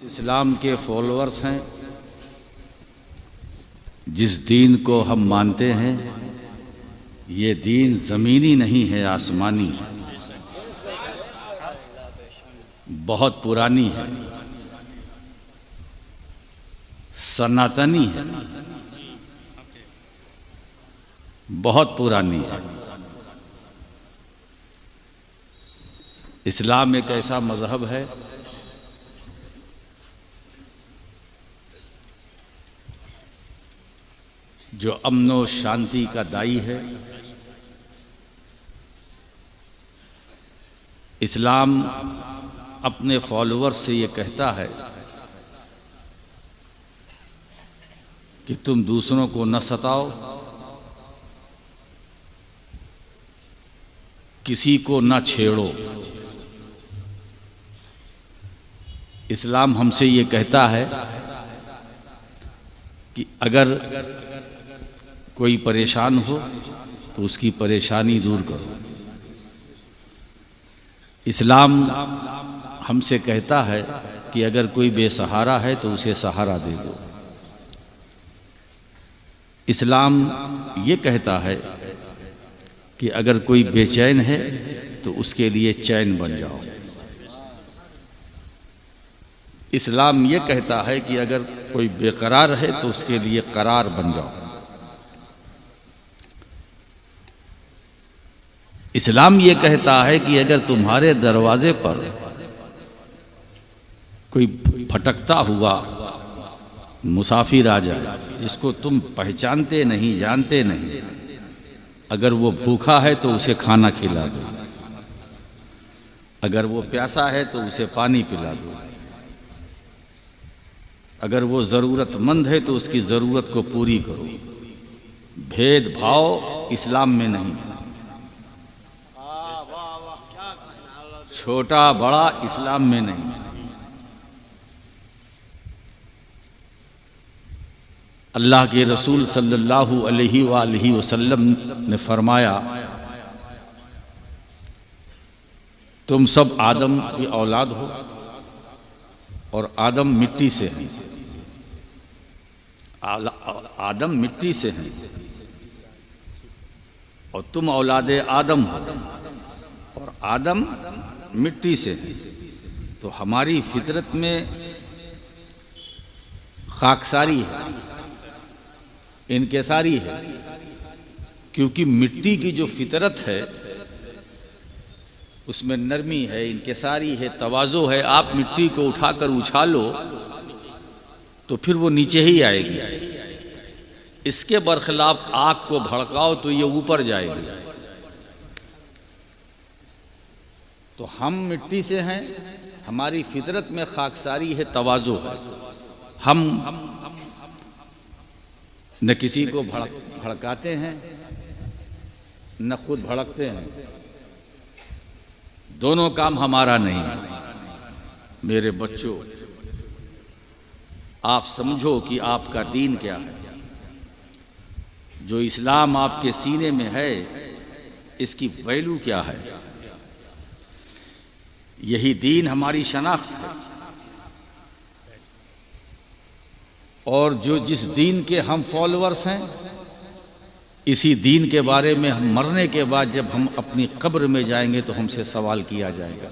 इस्लाम के फॉलोअर्स हैं। जिस दीन को हम मानते हैं ये दीन ज़मीनी नहीं है, आसमानी है, बहुत पुरानी है, सनातनी है, बहुत पुरानी है। इस्लाम एक ऐसा मज़हब है जो अमन व शांति का दाई है। इस्लाम अपने फॉलोअर्स से ये कहता है कि तुम दूसरों को न सताओ, किसी को न छेड़ो। इस्लाम हमसे ये कहता है कि अगर कोई परेशान हो तो उसकी परेशानी दूर करो। इस्लाम हमसे कहता है कि अगर कोई बेसहारा है तो उसे सहारा दे दो। इस्लाम ये कहता है कि अगर कोई बेचैन है तो उसके लिए चैन बन जाओ। इस्लाम ये कहता है कि अगर कोई बेकरार है तो उसके लिए करार बन जाओ। इस्लाम ये कहता है कि अगर तुम्हारे दरवाजे पर कोई भटकता हुआ मुसाफिर आ जाए जिसको तुम पहचानते नहीं, जानते नहीं, अगर वो भूखा है तो उसे खाना खिला दो, अगर वो प्यासा है तो उसे पानी पिला दो, अगर वो ज़रूरतमंद है तो उसकी ज़रूरत को पूरी करो। भेदभाव इस्लाम में नहीं है। छोटा बड़ा इस्लाम में नहीं। अल्लाह के रसूल सल्लल्लाहु अलैहि वसल्लम ने फरमाया, तुम सब आदम की औलाद हो और आदम मिट्टी से हैं। आदम मिट्टी से हैं और तुम औलादे आदम हो और आदम मिट्टी से है। तो हमारी फितरत में खाकसारी है, इनकिसारी है, क्योंकि मिट्टी की जो फितरत है उसमें नरमी है, इनकिसारी है, तवाज़ो है। आप मिट्टी को उठाकर उछालो तो फिर वो नीचे ही आएगी। इसके बरखिलाफ आग को भड़काओ तो ये ऊपर जाएगी। तो हम मिट्टी से हैं, हमारी फितरत में खाकसारी है, तवाज़ो है। हम न किसी को भड़काते हैं न खुद भड़कते हैं। दोनों काम हमारा नहीं है। मेरे बच्चों, आप समझो कि आपका दीन क्या है। जो इस्लाम आपके सीने में है इसकी वैल्यू क्या है। यही दीन हमारी शनाख्त है। और जो जिस दीन के हम फॉलोअर्स हैं, इसी दीन के बारे में हम मरने के बाद जब हम अपनी कब्र में जाएंगे तो हमसे सवाल किया जाएगा,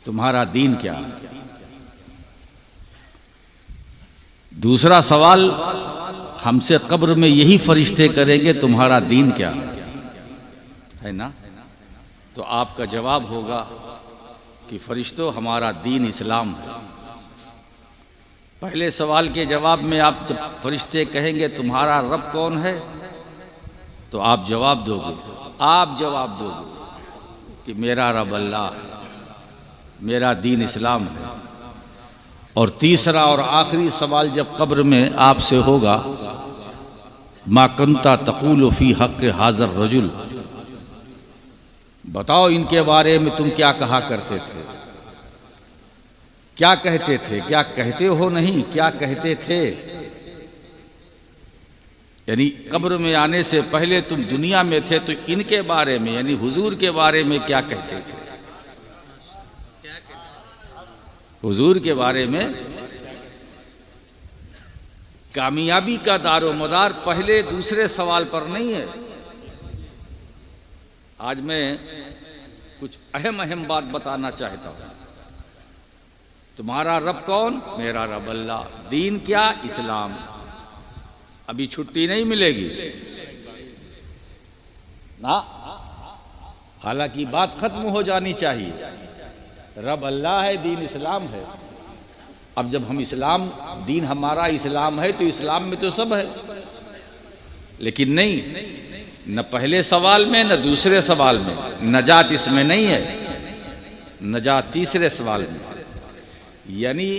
तुम्हारा दीन क्या है। दूसरा सवाल हमसे कब्र में यही फरिश्ते करेंगे, तुम्हारा दीन क्या है ना। तो आपका जवाब होगा कि फरिश्तों, हमारा दीन इस्लाम है। पहले सवाल के जवाब में आप जब फरिश्ते कहेंगे तुम्हारा रब कौन है, तो आप जवाब दोगे कि मेरा रब अल्लाह, मेरा दीन इस्लाम है। और तीसरा और आखिरी सवाल जब कब्र में आपसे होगा, मा कुंता तक़ूलु फ़ी हक़्क़ि हाज़र रजुल, बताओ इनके बारे में तुम क्या कहा करते थे, क्या कहते थे, क्या कहते हो नहीं, क्या कहते थे। यानी कब्र में आने से पहले तुम दुनिया में थे तो इनके बारे में, यानी हुजूर के बारे में क्या कहते थे। हुजूर के बारे में कामयाबी का दारोमदार पहले दूसरे सवाल पर नहीं है। आज मैं कुछ अहम बात बताना चाहता हूं। तुम्हारा रब कौन? मेरा रब अल्लाह। दीन क्या? इस्लाम। अभी छुट्टी नहीं मिलेगी ना, हालांकि बात खत्म हो जानी चाहिए। रब अल्लाह है, दीन इस्लाम है। अब जब हम इस्लाम, दीन हमारा इस्लाम है तो इस्लाम में तो सब है, लेकिन नहीं, न पहले सवाल में न दूसरे सवाल में। नजात इसमें नहीं है, नजात तीसरे सवाल में। यानी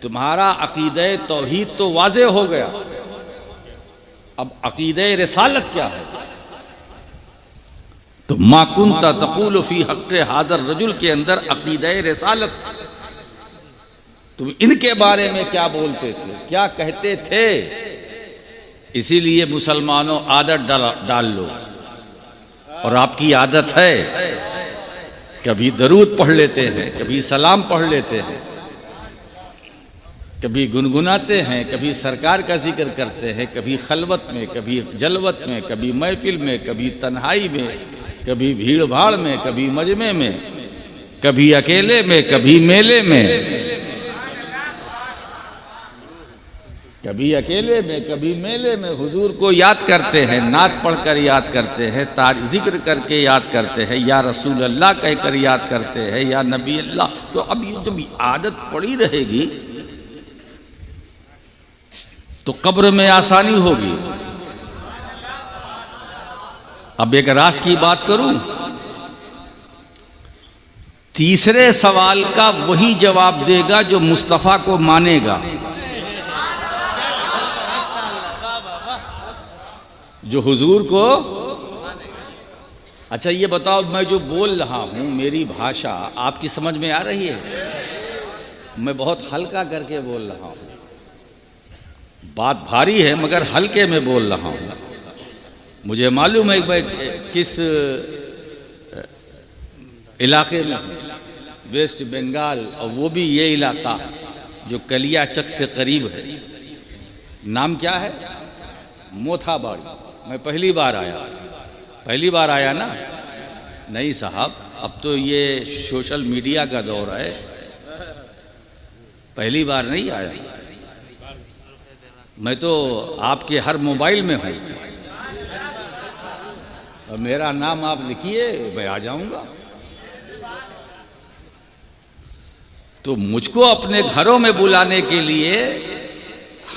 तुम्हारा अकीदे तौहीद तो वाज़े हो गया, अब अकीदे रिसालत क्या है? तो मा कुंता तक़ूलु फ़ी हक़्क़ि हाज़र रजुल के अंदर अक़ीदा रिसालत। तुम इनके बारे में क्या बोलते थे, क्या कहते थे? इसीलिए मुसलमानों आदत डाल लो, और आपकी आदत है, कभी दरूद पढ़ लेते हैं, कभी सलाम पढ़ लेते हैं, कभी गुनगुनाते हैं, कभी सरकार का जिक्र करते हैं, कभी खलवत में, कभी जलवत में, कभी महफिल में, कभी तन्हाई में, कभी भीड़ भाड़ में, कभी मजमे में, कभी अकेले में, कभी मेले में, कभी अकेले में, कभी मेले में हुजूर को याद करते हैं, नात पढ़कर याद करते हैं, जिक्र करके याद करते हैं, या रसूल अल्लाह कहकर याद करते हैं, या नबी अल्लाह। तो अब ये जब आदत पड़ी रहेगी तो कब्र में आसानी होगी। अब एक राज की बात करूं, तीसरे सवाल का वही जवाब देगा जो मुस्तफ़ा को मानेगा, जो हुजूर को। अच्छा ये बताओ, मैं जो बोल रहा हूं, मेरी भाषा आपकी समझ में आ रही है? मैं बहुत हल्का करके बोल रहा हूं, बात भारी है मगर हल्के में बोल रहा हूं। मुझे मालूम है मैं किस इलाके में, वेस्ट बंगाल, और वो भी ये इलाका जो कलियाचक से करीब है। नाम क्या है? मोथाबाड़ी। मैं पहली बार आया ना? नहीं साहब, अब तो ये सोशल मीडिया का दौर है, पहली बार नहीं आया। मैं तो आपके हर मोबाइल में हूँ, और मेरा नाम आप लिखिए, मैं आ जाऊंगा। तो मुझको अपने घरों में बुलाने के लिए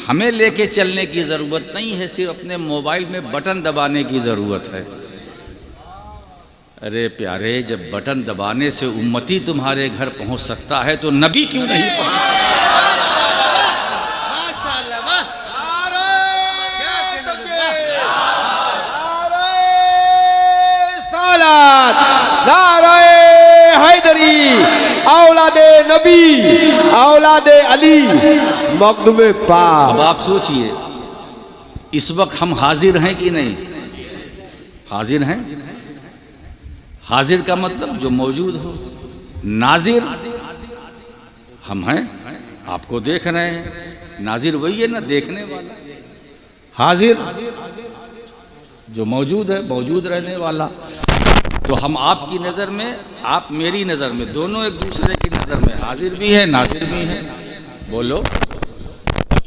हमें लेके चलने की जरूरत नहीं है, सिर्फ अपने मोबाइल में बटन दबाने की जरूरत है। अरे प्यारे, जब बटन दबाने से उम्मती तुम्हारे घर पहुंच सकता है तो नबी क्यों नहीं पहुंच? औलादे नबी, औलादे अली, मखदूमे पाक। अब आप सोचिए, इस वक्त हम हाजिर हैं कि नहीं? हाजिर हैं। हाजिर का मतलब जो मौजूद हो। नाजिर हम हैं, आपको देख रहे हैं। नाजिर वही है ना, देखने वाला। हाजिर जो मौजूद है, मौजूद रहने वाला। तो हम आपकी नज़र में, आप मेरी नज़र में, दोनों एक दूसरे की नज़र में हाजिर भी है, नाजिर भी है। बोलो।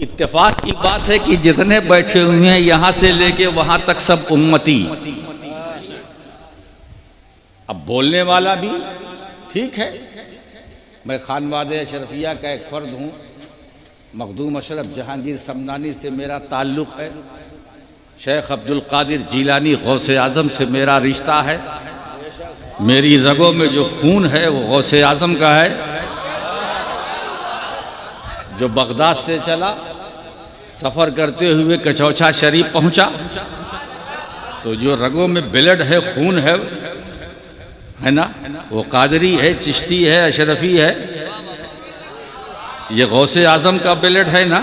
इत्तेफाक की बात है कि जितने बैठे हुए हैं यहां से लेके वहां तक सब उम्मती। अब बोलने वाला भी ठीक है। मैं खानवादे अशरफिया का एक फ़र्द हूँ। मखदूम अशरफ जहांगीर समनानी से मेरा ताल्लुक़ है। शेख अब्दुल कादिर जीलानी गौसे आज़म से मेरा रिश्ता है। मेरी रगों में जो खून है वो गौसे आज़म का है, जो बगदाद से चला, सफ़र करते हुए कचौचा शरीफ पहुंचा। तो जो रगों में ब्लड है, खून है ना, वो कादरी है, चिश्ती है, अशरफी है। ये गौसे आज़म का ब्लड है ना।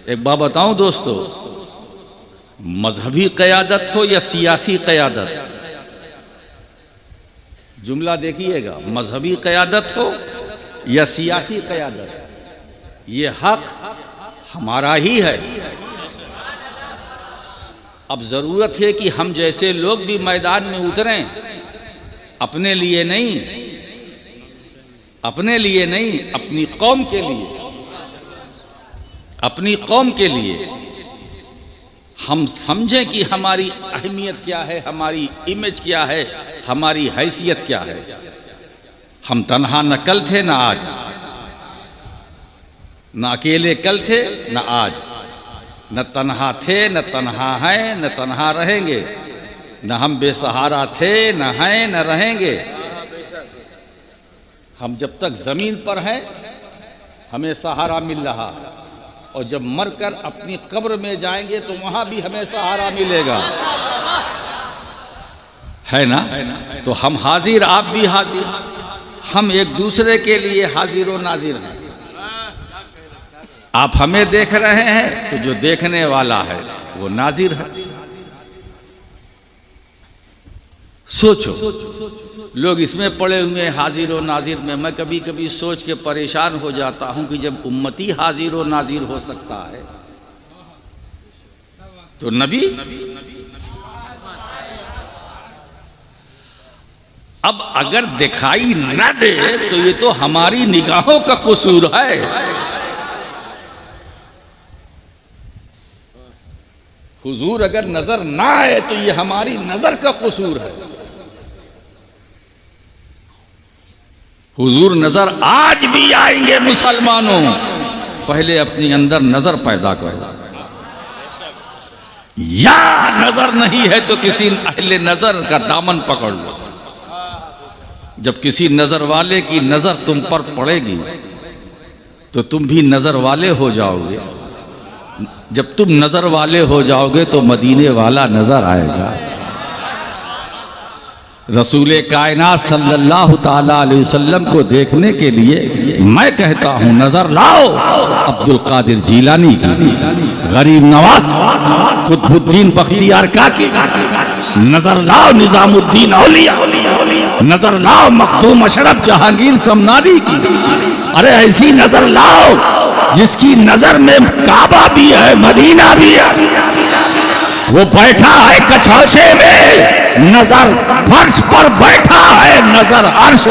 एक बात बताऊं दोस्तों, मजहबी क़यादत हो या सियासी क़यादत, जुमला देखिएगा, मजहबी क़यादत हो या सियासी क़यादत, ये हक हमारा ही है। अब ज़रूरत है कि हम जैसे लोग भी मैदान में उतरें, अपने लिए नहीं, अपनी कौम के लिए, अपनी कौम के लिए हम समझें कि हमारी अहमियत क्या है, हमारी इमेज क्या है, हमारी हैसियत क्या है। हम तन्हा न कल थे न आज, न अकेले कल थे न आज, न तन्हा थे न तन्हा हैं न तन्हा रहेंगे, न हम बेसहारा थे न हैं न रहेंगे। हम जब तक ज़मीन पर हैं हमें सहारा मिल रहा, और जब मरकर अपनी कब्र में जाएंगे तो वहां भी हमें सहारा मिलेगा, है ना। तो हम हाजिर, आप भी हाजिर, हम एक दूसरे के लिए हाजिर व नाजिर हैं। आप हमें देख रहे हैं तो जो देखने वाला है वो नाजिर है। सोचो, लोग इसमें पड़े हुए हाजिर व नाजिर में। मैं कभी कभी सोच के परेशान हो जाता हूं कि जब उम्मती हाजिर व नाजिर हो सकता है तो नबी। अब अगर दिखाई न दे तो ये तो हमारी निगाहों का कसूर है। हुजूर अगर नजर ना आए तो ये हमारी नजर का कसूर है। हुजूर नजर आज भी आएंगे मुसलमानों, पहले अपने अंदर नजर पैदा करो। या नजर नहीं है तो किसी अहले नजर का दामन पकड़ लो। जब किसी नजर वाले की नजर तुम पर पड़ेगी तो तुम भी नजर वाले हो जाओगे। जब तुम नजर वाले हो जाओगे तो मदीने वाला नजर आएगा। रसूले कायनात सल्लल्लाहु ताला अलैहि वसल्लम को देखने के लिए मैं कहता हूं नजर लाओ अब्दुल कादिर जीलानी की, गरीब नवाज कुतुबुद्दीन बख्तियार काकी, नजर लाओ निजामुद्दीन औलिया, नजर लाओ मखदूम अशरफ जहांगीर समनारी की। अरे ऐसी नजर लाओ जिसकी नजर में काबा भी है, मदीना भी है। वो बैठा है कछौछे में, नजर फर्श पर बैठा है, नजर अर्श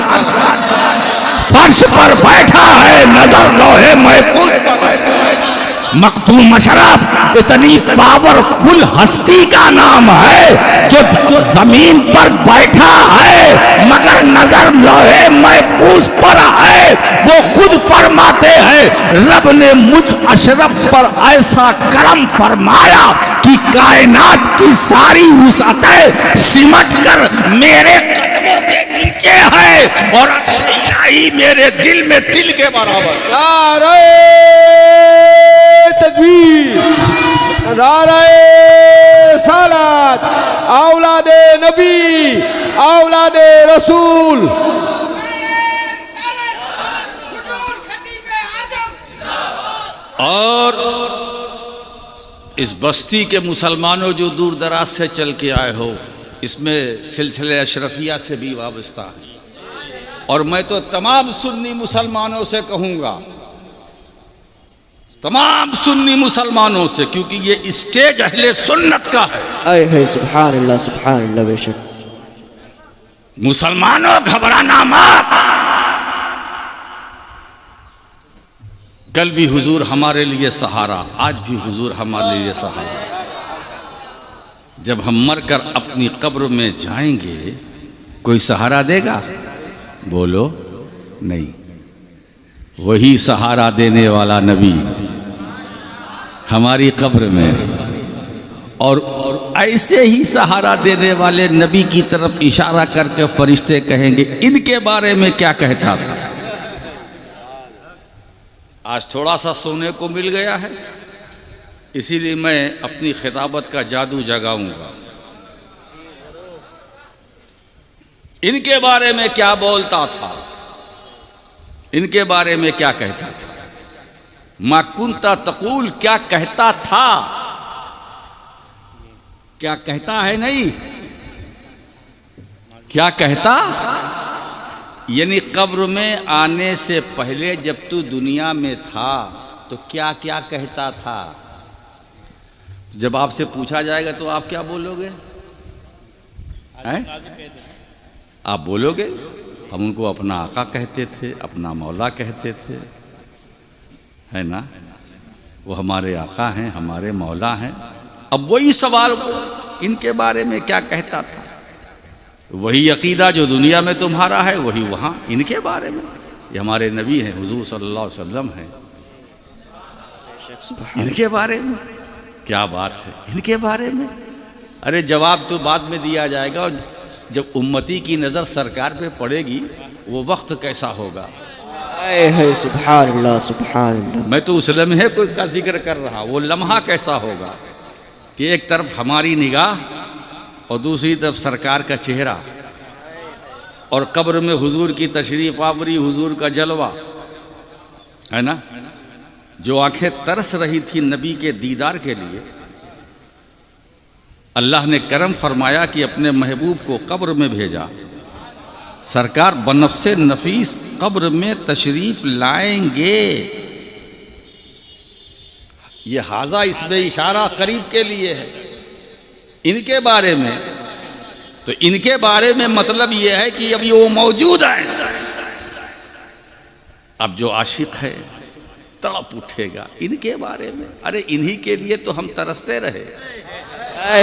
फर्श पर बैठा है, नजर लोहे महफूज पर बैठा है। मखदूम अशरफ इतनी पावरफुल हस्ती का नाम है जो जमीन पर बैठा है मगर नजर लोहे महफूज पर है। वो खुद फरमाते हैं रब ने मुझ अशरफ पर ऐसा करम फरमाया कि कायनात की सारी वुसअतें सिमट कर मेरे कदमों के नीचे है और अर्श इलाही मेरे दिल में तिल के बराबर। नारे तकबीर, नारे सलात, औलादे नबी, औलादे रसूल। और इस बस्ती के मुसलमानों जो दूर दराज से चल के आए हो, इसमें सिलसिले अशरफिया से भी वाबस्ता है। और मैं तो तमाम सुन्नी मुसलमानों से कहूँगा, तमाम सुन्नी मुसलमानों से, क्योंकि ये स्टेज अहले सुन्नत का है। सुभान अल्लाह बेशक। मुसलमानों घबराना मत। कल भी हुजूर हमारे लिए सहारा, आज भी हुजूर हमारे लिए सहारा। जब हम मरकर अपनी कब्र में जाएंगे कोई सहारा देगा? बोलो नहीं। वही सहारा देने वाला नबी हमारी कब्र में, और ऐसे ही सहारा देने वाले नबी की तरफ इशारा करके फरिश्ते कहेंगे इनके बारे में क्या कहता था। आज थोड़ा सा सोने को मिल गया है, इसीलिए मैं अपनी खिताबत का जादू जगाऊंगा। इनके बारे में क्या बोलता था, इनके बारे में क्या कहता था। मा कुंता तकूल, क्या कहता था, क्या कहता है नहीं, क्या कहता यानी कब्र में आने से पहले जब तू दुनिया में था तो क्या क्या कहता था? जब आपसे पूछा जाएगा तो आप क्या बोलोगे? हैं? आप बोलोगे हम उनको अपना आका कहते थे, अपना मौला कहते थे, है ना? वो हमारे आका हैं, हमारे मौला हैं। अब वही सवाल इनके बारे में क्या कहता था? वही अकीदा जो दुनिया में तुम्हारा है वही वहाँ इनके बारे में। ये हमारे नबी हैं, हुजूर सल्लल्लाहु अलैहि वसल्लम हैं, इनके बारे में क्या बात है, इनके बारे में। अरे जवाब तो बाद में दिया जाएगा, और जब उम्मती की नज़र सरकार पे पड़ेगी वो वक्त कैसा होगा। है सुभान अल्लाह सुभान अल्लाह। मैं तो उस लम्हे का जिक्र कर रहा, वो लम्हा कैसा होगा कि एक तरफ हमारी निगाह और दूसरी तरफ सरकार का चेहरा, और कब्र में हुजूर की तशरीफ आवरी, हुजूर का जलवा, है ना? जो आंखें तरस रही थी नबी के दीदार के लिए, अल्लाह ने करम फरमाया कि अपने महबूब को कब्र में भेजा। सरकार बनफ्से नफीस कब्र में तशरीफ लाएंगे। ये हाजा इसमें इशारा करीब के लिए है इनके बारे में। तो इनके बारे में मतलब ये है कि अभी वो मौजूद है। अब जो आशिक है तड़प उठेगा इनके बारे में। अरे इन्हीं के लिए तो हम तरसते रहे,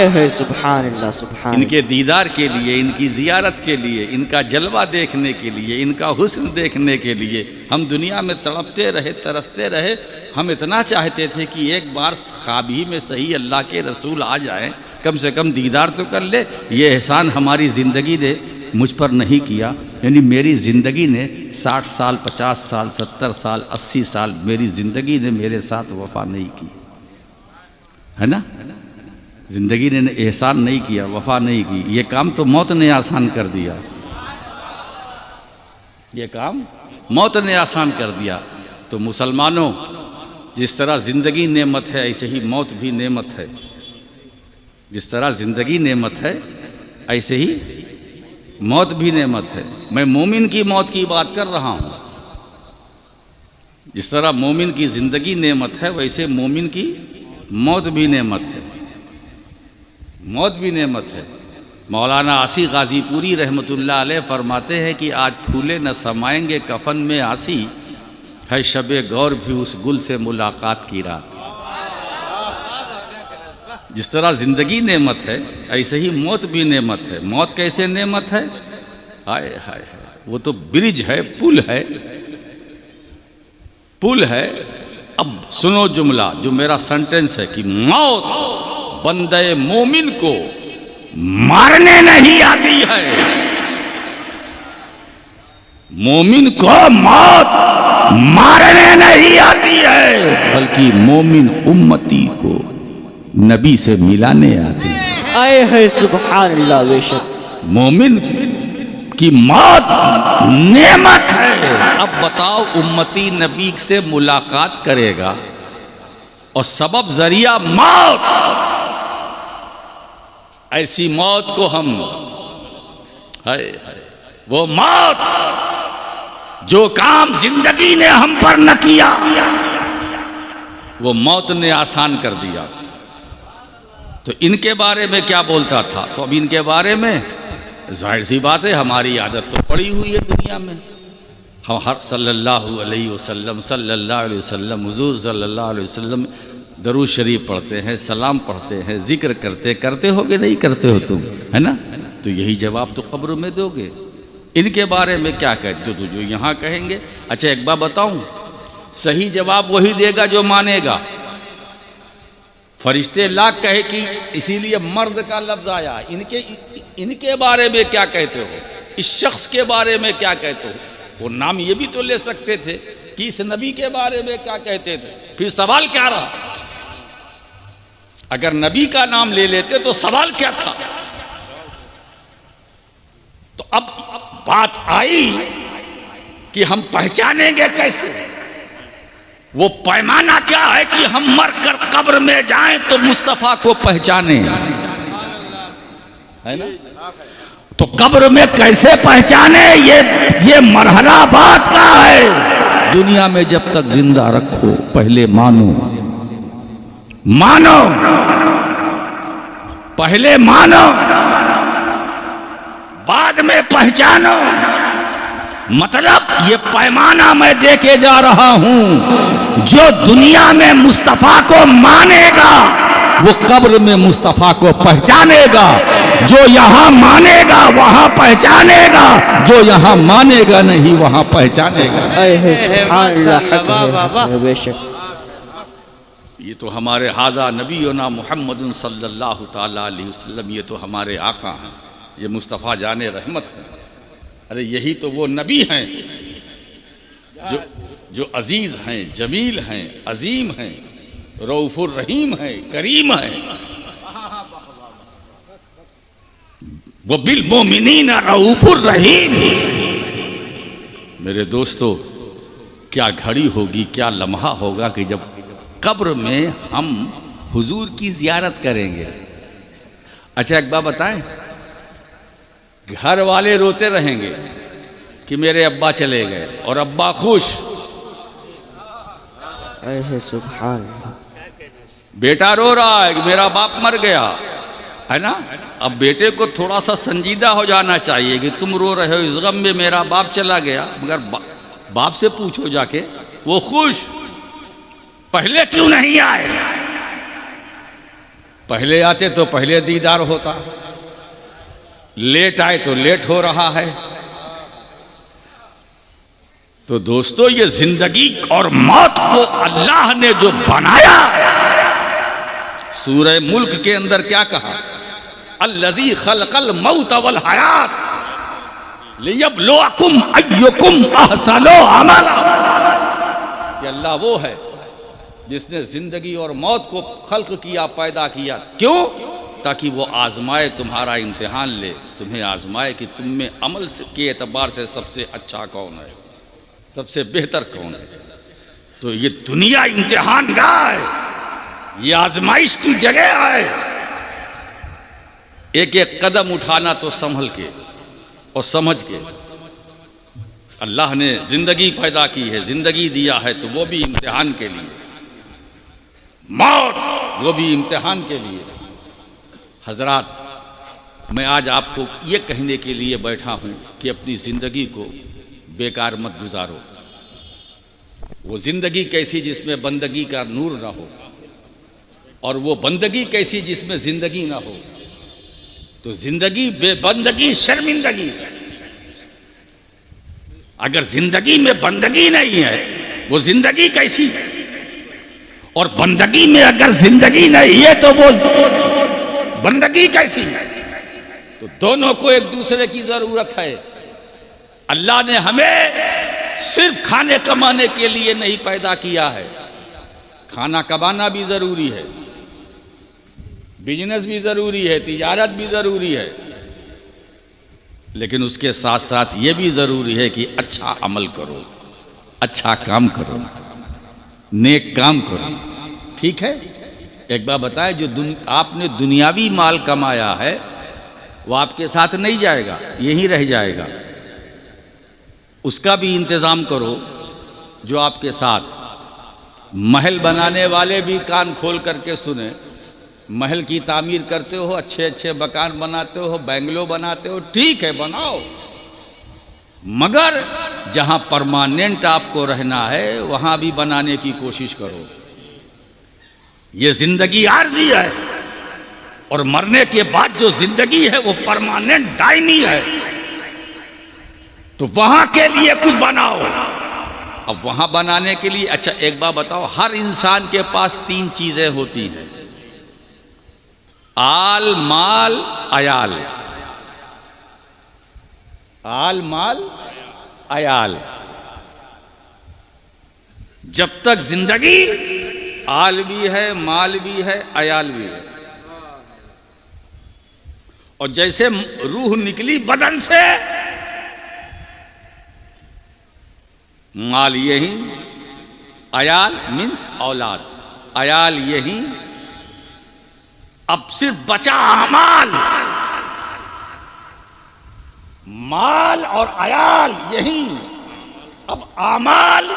है सुभान अल्लाह सुभान। इनके दीदार के लिए, इनकी जियारत के लिए, इनका जलवा देखने के लिए, इनका हुस्न देखने के लिए हम दुनिया में तड़पते रहे, तरसते रहे। हम इतना चाहते थे कि एक बार ख्वाब ही में सही अल्लाह के रसूल आ जाएं, कम से कम दीदार तो कर ले। ये एहसान हमारी ज़िंदगी ने मुझ पर नहीं किया। यानी मेरी ज़िंदगी ने 60 साल, 50 साल, 70 साल, 80 साल मेरी ज़िंदगी ने मेरे साथ वफा नहीं की, है ना? ज़िंदगी ने एहसान नहीं किया, वफा नहीं की। ये काम तो मौत ने आसान कर दिया, ये काम मौत ने आसान कर दिया। तो मुसलमानों, जिस तरह ज़िंदगी नेमत है ऐसे ही मौत भी नेमत है। जिस तरह ज़िंदगी नेमत है ऐसे ही मौत भी नेमत है। मैं मोमिन की मौत की बात कर रहा हूँ। जिस तरह मोमिन की ज़िंदगी नेमत है वैसे मोमिन की मौत भी नेमत है, मौत भी नेमत है। मौलाना आसी गाजीपुरी रहमतुल्लाह अलैह फरमाते हैं कि आज फूले न समाएंगे कफन में आसी, है शबे गौर भी उस गुल से मुलाकात की रात। जिस तरह ज़िंदगी नेमत है ऐसे ही मौत भी नेमत है। मौत कैसे नेमत है? हाय हाय हाय, वो तो ब्रिज है, पुल है, पुल है। अब सुनो जुमला जो मेरा सेंटेंस है कि मौत बंदे मोमिन को मारने नहीं आती है। मोमिन को मौत मारने नहीं आती है, बल्कि मोमिन उम्मती को नबी से मिलाने आती है। आए है सुभान अल्लाह। बेशक मोमिन की मौत नेमत है। अब बताओ, उम्मती नबी से मुलाकात करेगा और सबब जरिया मौत, ऐसी मौत को हम है वो मौत जो काम जिंदगी ने हम पर न किया वो मौत ने आसान कर दिया। तो इनके बारे में क्या बोलता था? तो अब इनके बारे में जाहिर सी बात है, हमारी आदत तो पड़ी हुई है दुनिया में। हम हर सल्लल्लाहु अलैहि वसल्लम हुजूर सल्लल्लाहु अलैहि वसल्लम दरूद शरीफ पढ़ते हैं, सलाम पढ़ते हैं, जिक्र करते होगे, नहीं करते हो तुम, है ना? तो यही जवाब तो कब्र में दोगे। इनके बारे में क्या कहते हो? तो जो यहाँ कहेंगे। अच्छा एक बात बताऊं, सही जवाब वही देगा जो मानेगा। फरिश्ते लाख कहे कि इसीलिए मर्द का लफ्ज आया। इनके बारे में क्या कहते हो? इस शख्स के बारे में क्या कहते हो? वो नाम ये भी तो ले सकते थे कि इस नबी के बारे में क्या कहते थे। फिर सवाल क्या रहा? अगर नबी का नाम ले लेते तो सवाल क्या था? तो अब बात आई कि हम पहचानेंगे कैसे? वो पैमाना क्या है कि हम मरकर कब्र में जाएं तो मुस्तफा को पहचाने, है ना? तो कब्र में कैसे पहचाने, ये मरहला बात का है। दुनिया में जब तक जिंदा रखो पहले मानो, मानो पहले मानो, बाद में पहचानो। मतलब ये पैमाना मैं देके जा रहा हूं, जो दुनिया में मुस्तफा को मानेगा वो कब्र में मुस्तफा को पहचानेगा, जो यहां मानेगा वहां पहचानेगा, जो यहां मानेगा नहीं वहां पहचानेगा। बेशक ये तो हमारे हाजा नबीना मुहम्मद सल्लल्लाहु ताला अलैहि वसल्लम, ये तो हमारे आका हैं, ये मुस्तफ़ा जाने रहमत है। अरे यही तो वो नबी हैं जो अजीज हैं, जमील हैं, अजीम हैं, रऊफुर रहीम हैं, करीम हैं। वो बिल मोमिनीन रऊफुर रहीम। मेरे दोस्तों, क्या घड़ी होगी, क्या लम्हा होगा कि जब कब्र में हम हुजूर की जियारत करेंगे। अच्छा एक बात बताएं, घर वाले रोते रहेंगे कि मेरे अब्बा चले गए और अब्बा खुश, सुभान अल्लाह। बेटा रो रहा है कि मेरा बाप मर गया, है ना। अब बेटे को थोड़ा सा संजीदा हो जाना चाहिए कि तुम रो रहे हो इस गम में, मेरा बाप चला गया। मगर बाप से पूछो जाके, वो खुश, पहले क्यों नहीं आए? पहले आते तो पहले दीदार होता, लेट आए तो लेट हो रहा है। तो दोस्तों, ये जिंदगी और मौत को अल्लाह ने जो बनाया, सूरह मुल्क के अंदर क्या कहा, अल्लज़ी खलक़ल मौत वल हयात लियब्लुवकुम अय्युकुम अहसनु अमला। ये अल्लाह वो है जिसने जिंदगी और मौत को खल्क किया, पैदा किया। क्यों? ताकि वो आजमाए, तुम्हारा इम्तिहान ले, तुम्हें आजमाए कि तुम में अमल के एतबार से सबसे अच्छा कौन है, सबसे बेहतर कौन है। तो ये दुनिया इम्तिहान गाह है, ये आजमाइश की जगह है। एक एक कदम उठाना तो संभल के और समझ के। अल्लाह ने जिंदगी पैदा की है, जिंदगी दिया है, तो वो भी इम्तिहान के लिए, मौत वो भी इम्तिहान के लिए। हजरात, मैं आज आपको ये कहने के लिए बैठा हूँ कि अपनी ज़िंदगी को बेकार मत गुजारो। वो ज़िंदगी कैसी जिसमें बंदगी का नूर ना हो, और वो बंदगी कैसी जिसमें ज़िंदगी ना हो। तो ज़िंदगी बेबंदगी शर्मिंदगी। अगर ज़िंदगी में बंदगी नहीं है, वो ज़िंदगी कैसी है? और बंदगी में अगर ज़िंदगी नहीं है तो वो बंदगी कैसी है? तो दोनों को एक दूसरे की ज़रूरत है। अल्लाह ने हमें सिर्फ खाने कमाने के लिए नहीं पैदा किया है। खाना कमाना भी ज़रूरी है, बिजनेस भी ज़रूरी है, तिजारत भी ज़रूरी है, लेकिन उसके साथ साथ ये भी ज़रूरी है कि अच्छा अमल करो, अच्छा काम करो, नेक काम करो। ठीक है? एक बार बताएं, जो आपने दुनियावी माल कमाया है वो आपके साथ नहीं जाएगा, यहीं रह जाएगा। उसका भी इंतज़ाम करो जो आपके साथ। महल बनाने वाले भी कान खोल करके सुने। महल की तामीर करते हो, अच्छे अच्छे मकान बनाते हो, बेंगलो बनाते हो, ठीक है बनाओ, मगर जहां परमानेंट आपको रहना है वहां भी बनाने की कोशिश करो। ये जिंदगी आर्जी है, और मरने के बाद जो जिंदगी है वो परमानेंट दायमी है। तो वहां के लिए कुछ बनाओ। अब वहां बनाने के लिए, अच्छा एक बात बताओ, हर इंसान के पास 3 चीजें होती हैं, आल माल अयाल। आल माल अयाल। जब तक जिंदगी, आल भी है, माल भी है, अयाल भी है। और जैसे रूह निकली बदन से, माल यही, अयाल मीन्स औलाद, अयाल यही। अब सिर्फ बचा अमाल। माल और अयाल यही, अब आमाल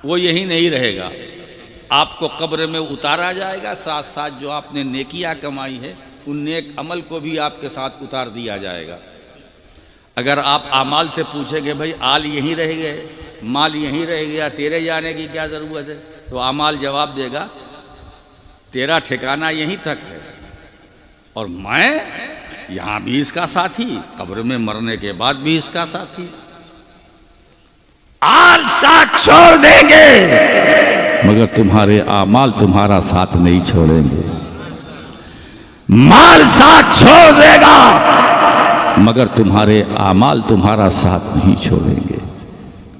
वो यही नहीं रहेगा, आपको कब्र में उतारा जाएगा, साथ साथ जो आपने नेकियां कमाई है उन नेक अमल को भी आपके साथ उतार दिया जाएगा। अगर आप आमाल से पूछेंगे भाई आल यहीं रह गए, माल यहीं रह गया, तेरे जाने की क्या ज़रूरत है, तो आमाल जवाब देगा तेरा ठिकाना यहीं तक है और मैं यहाँ भी इसका साथी, कब्र में मरने के बाद भी इसका साथी। आल साथ छोड़ देंगे मगर तुम्हारे आमाल तुम्हारा साथ नहीं छोड़ेंगे। माल साथ छोड़ देगा मगर तुम्हारे आमाल तुम्हारा साथ नहीं छोड़ेंगे।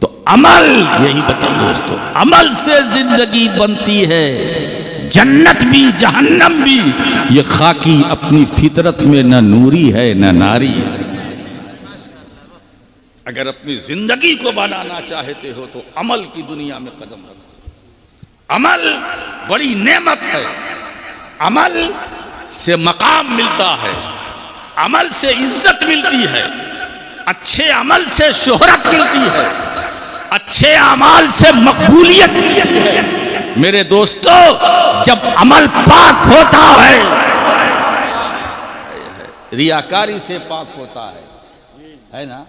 तो अमल, यही बताओ दोस्तों, अमल से जिंदगी बनती है, जन्नत भी जहन्नम भी। ये खाकी अपनी फितरत में न नूरी है न नारी। अगर अपनी जिंदगी को बनाना चाहते हो तो अमल की दुनिया में कदम रखो। अमल बड़ी नेमत है, अमल से मकाम मिलता है, अमल से इज्जत मिलती है, अच्छे अमल से शोहरत मिलती है, अच्छे अमाल से मकबूलियत मिलती है। मेरे दोस्तों, जब अमल पाक होता है, रियाकारी से पाक होता है ना,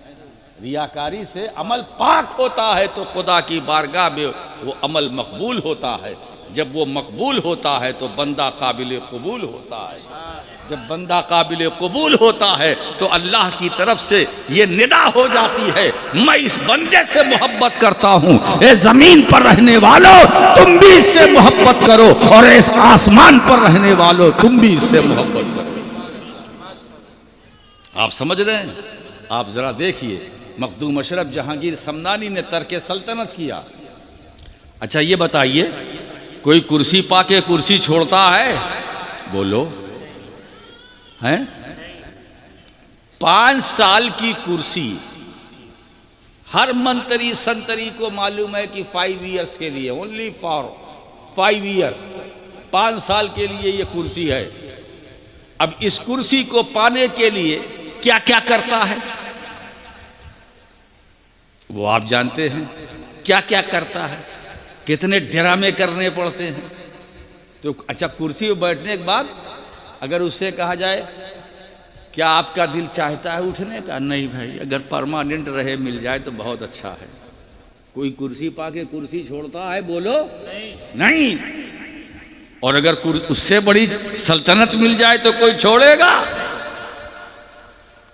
रियाकारी से अमल पाक होता है तो खुदा की बारगाह में वो अमल मकबूल होता है। जब वो मकबूल होता है तो बंदा काबिल कबूल होता है। जब बंदा काबिल कबूल होता है तो अल्लाह की तरफ से ये निदा हो जाती है, मैं इस बंदे से मोहब्बत करता हूँ। ए जमीन पर रहने वालों, तुम भी इससे मोहब्बत करो, और इस आसमान पर रहने वालों, तुम भी इससे मोहब्बत करो। आप समझ रहे हैं? आप जरा देखिए, मखदूम अशरफ जहांगीर समनानी ने तर्क सल्तनत किया। अच्छा ये बताइए, कोई कुर्सी पाके कुर्सी छोड़ता है? बोलो, हैं? 5 साल की कुर्सी, हर मंत्री संतरी को मालूम है कि 5 इयर्स के लिए, ओनली फॉर 5 इयर्स, 5 साल के लिए ये कुर्सी है। अब इस कुर्सी को पाने के लिए क्या क्या करता है वो आप जानते हैं। क्या क्या करता है, कितने ड्रामे करने पड़ते हैं। तो अच्छा, कुर्सी पर बैठने के बाद अगर उससे कहा जाए क्या आपका दिल चाहता है उठने का? नहीं भाई, अगर परमानेंट रहे मिल जाए तो बहुत अच्छा है। कोई कुर्सी पाके कुर्सी छोड़ता है? बोलो नहीं। और अगर उससे बड़ी सल्तनत मिल जाए तो कोई छोड़ेगा?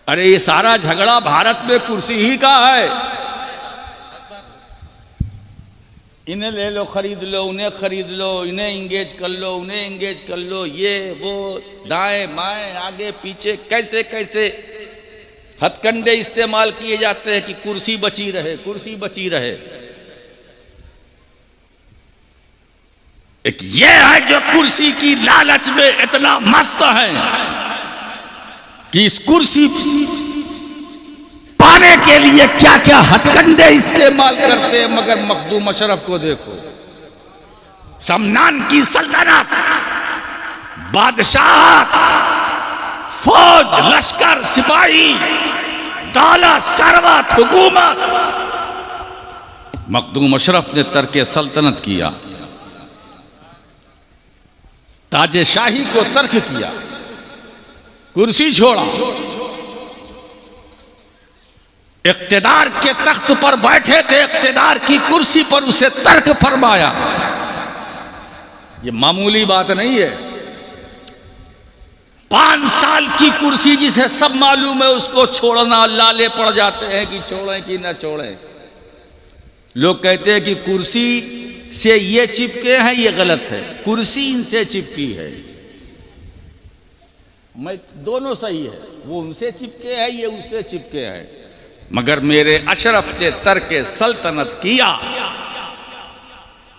अरे ये सारा झगड़ा भारत में कुर्सी ही का है। इन्हें ले लो, खरीद लो, उन्हें खरीद लो, इन्हें इंगेज कर लो, उन्हें इंगेज कर लो, ये वो, दाएं बाएं आगे पीछे, कैसे कैसे हथकंडे इस्तेमाल किए जाते हैं कि कुर्सी बची रहे, कुर्सी बची रहे। एक ये है जो कुर्सी की लालच में इतना मस्त है कि इस कुर्सी पाने के लिए क्या क्या हथकंडे इस्तेमाल करते हैं। मगर मखदूम अशरफ को देखो, समनान की सल्तनत, बादशाह, फौज, लश्कर, सिपाही, दौलत, सरवत, हुकूमत, मखदूम अशरफ ने तर्क सल्तनत किया, ताजेशाही को तर्क किया, कुर्सी छोड़ा, इख्तिदार के तख्त पर बैठे थे, इख्तिदार की कुर्सी पर उसे तर्क फरमाया। ये मामूली बात नहीं है। 5 साल की कुर्सी जिसे सब मालूम है उसको छोड़ना, लाले पड़ जाते हैं कि छोड़ें कि ना छोड़ें। लोग कहते हैं कि कुर्सी से ये चिपके हैं, ये गलत है, कुर्सी इनसे चिपकी है। मैं दोनों सही है, वो उनसे चिपके है, ये उससे चिपके है। मगर मेरे अशरफ से तर्क सल्तनत किया,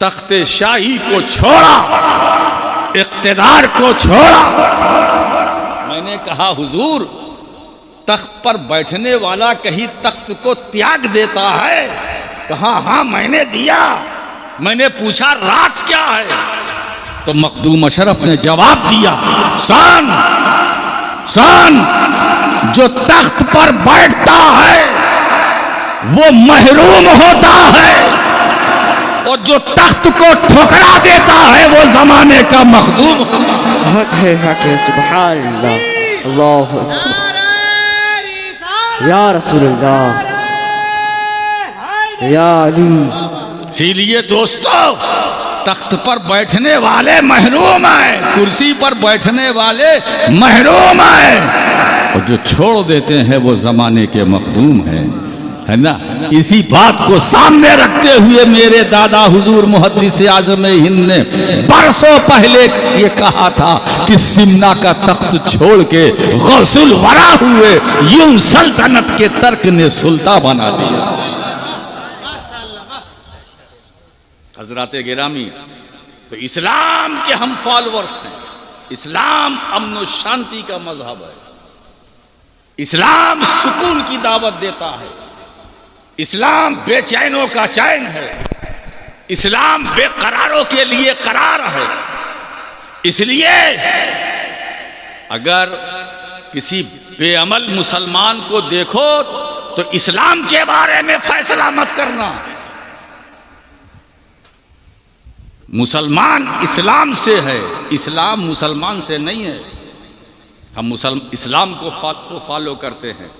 तख्ते शाही को छोड़ा, इख्तिदार को छोड़ा। मैंने कहा हुजूर, तख्त पर बैठने वाला कहीं तख्त को त्याग देता है? कहा हाँ मैंने दिया। मैंने पूछा राज क्या है? तो मखदूम अशरफ ने जवाब दिया, शान शान, जो तख्त पर बैठता है वो महरूम होता है, और जो तख्त को ठुकरा देता है वो जमाने का मखदूम हक है सुभान अल्लाह। अल्लाह या रसूलल्लाह या अली। इसीलिए दोस्तों तख्त पर बैठने वाले महरूम हैं, कुर्सी पर बैठने वाले महरूम हैं, और जो छोड़ देते हैं वो जमाने के मखदूम हैं, है ना। इसी बात को सामने रखते हुए मेरे दादा हुजूर मुहद्दिस आज़म हिंद ने बरसों पहले ये कहा था कि सिमना का तख्त छोड़ के गौसुल वरा हुए, यूं सल्तनत के तर्क ने सुल्तान बना दिया। हजराते गिरामी, तो इस्लाम के हम फॉलोअर्स हैं। इस्लाम अमन और शांति का मजहब है, इस्लाम सुकून की दावत देता है, इस्लाम बेचैनों का चैन है, इस्लाम बेकरारों के लिए करार है। इसलिए अगर किसी बेअमल मुसलमान को देखो तो इस्लाम के बारे में फैसला मत करना। मुसलमान इस्लाम से है, इस्लाम मुसलमान से नहीं है। हम इस्लाम को फॉलो करते हैं।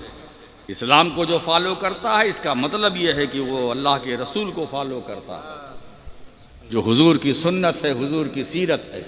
इस्लाम को जो फॉलो करता है इसका मतलब यह है कि वो अल्लाह के रसूल को फॉलो करता है, जो हुजूर की सुन्नत है, हुजूर की सीरत है।